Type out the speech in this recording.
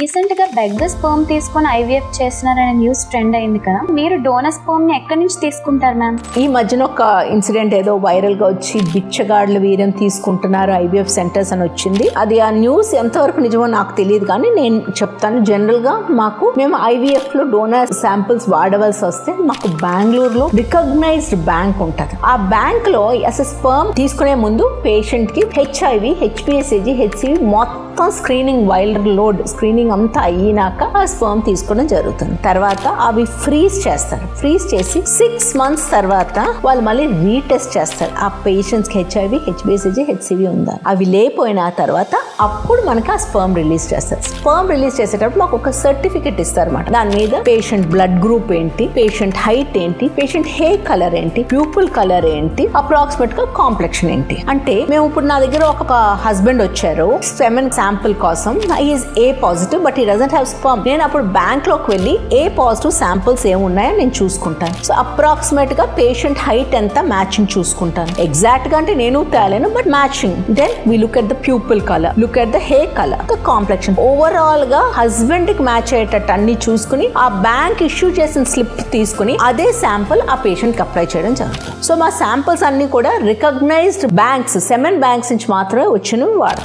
Recent గా beggar sperm తీసుకొని IVF చేస్తున్నారనే న్యూస్ ట్రెండ్ అయింది కదా, మీరు డోనర్ స్పర్మ్ ని ఎక్కడి నుంచి తీసుకుంటారు మ్యామ్? ఈ మధ్యన ఒక ఇన్సిడెంట్ ఏదో వైరల్ గా వచ్చి బిచ్చగాడ్ల వీర్యం తీసుకుంటున్నారు ఐవీఎఫ్ సెంటర్స్ అని వచ్చింది. అది ఆ న్యూస్ ఎంతవరకు నిజమో నాకు తెలియదు, కానీ నేను చెప్తాను. జనరల్ గా మేము ఐవీఎఫ్ లో డోనర్ శాంపిల్స్ వాడవలసి వస్తే మాకు బెంగళూరులో రికగ్నైజ్డ్ బ్యాంక్ ఉంటుంది. ఆ బ్యాంక్ లో అసలు స్పర్మ్ తీసుకునే ముందు పేషెంట్ కి హెచ్ఐవి, హెచ్పిఎస్ఏజీ, హెచ్సివి మొత్తం స్క్రీనింగ్, వైల్డ్ లోడ్ స్క్రీనింగ్ అంతా అయినాక ఆ స్పర్మ్ తీసుకోవడం జరుగుతుంది. తర్వాత అవి ఫ్రీజ్ చేస్తారు. ఫ్రీజ్ చేసి 6 months తర్వాత వాళ్ళు మళ్ళీ రీటెస్ట్ చేస్తారు. ఆ పేషెంట్స్ కి హెచ్ఐవి, హెచ్బిఎస్ఏజీ, హెచ్సివి ఉందా, అవి లేకపోయిన తర్వాత అప్పుడు మనకి ఆ స్పర్మ్ రిలీజ్ చేస్తారు. స్పర్మ్ రిలీజ్ చేసేటప్పుడు మాకు ఒక సర్టిఫికెట్ ఇస్తారు అన్నమాట. దాని మీద పేషెంట్ బ్లడ్ గ్రూప్ ఏంటి, పేషెంట్ హైట్ ఏంటి, పేషెంట్ హెయిర్ కలర్ ఏంటి, ప్యూపుల్ కలర్ ఏంటి, అప్రాక్సిమేట్ గా కాంప్లెక్షన్ ఏంటి. అంటే మేము ఇప్పుడు నా దగ్గర ఒక హస్బెండ్ వచ్చారు సెమెన్ శాంపుల్ కోసం, is a positive but he doesn't have sperm. నేను అప్పుడు బ్యాంక్ లోకి వెళ్ళి ఏ పాజిటివ్ శాంపుల్స్ ఏమున్నాయో నేను చూసుకుంటాను. సో అప్రాక్సిమేట్ గా పేషెంట్ హైట్ ఎంత మ్యాచింగ్ చూసుకుంటాను. ఎగ్జాక్ట్ గా అంటే నేను తేలేను, but matching. Then we look at the pupil colour, look at the hair colour, the complexion. Overall గా హస్బెండ్ కి మ్యాచ్ అయ్యేటట్టు అన్ని చూసుకుని ఆ బ్యాంక్ ఇష్యూ చేసిన స్లిప్ తీసుకుని అదే శాంపుల్ ఆ పేషెంట్ కి అప్లై చేయడం జరుగుతుంది. సో మా శాంపుల్స్ అన్ని కూడా రికగ్నైజ్డ్ బ్యాంక్స్, సెమెన్ బ్యాంక్స్ నుంచి మాత్రమే వచ్చినవి వాడు.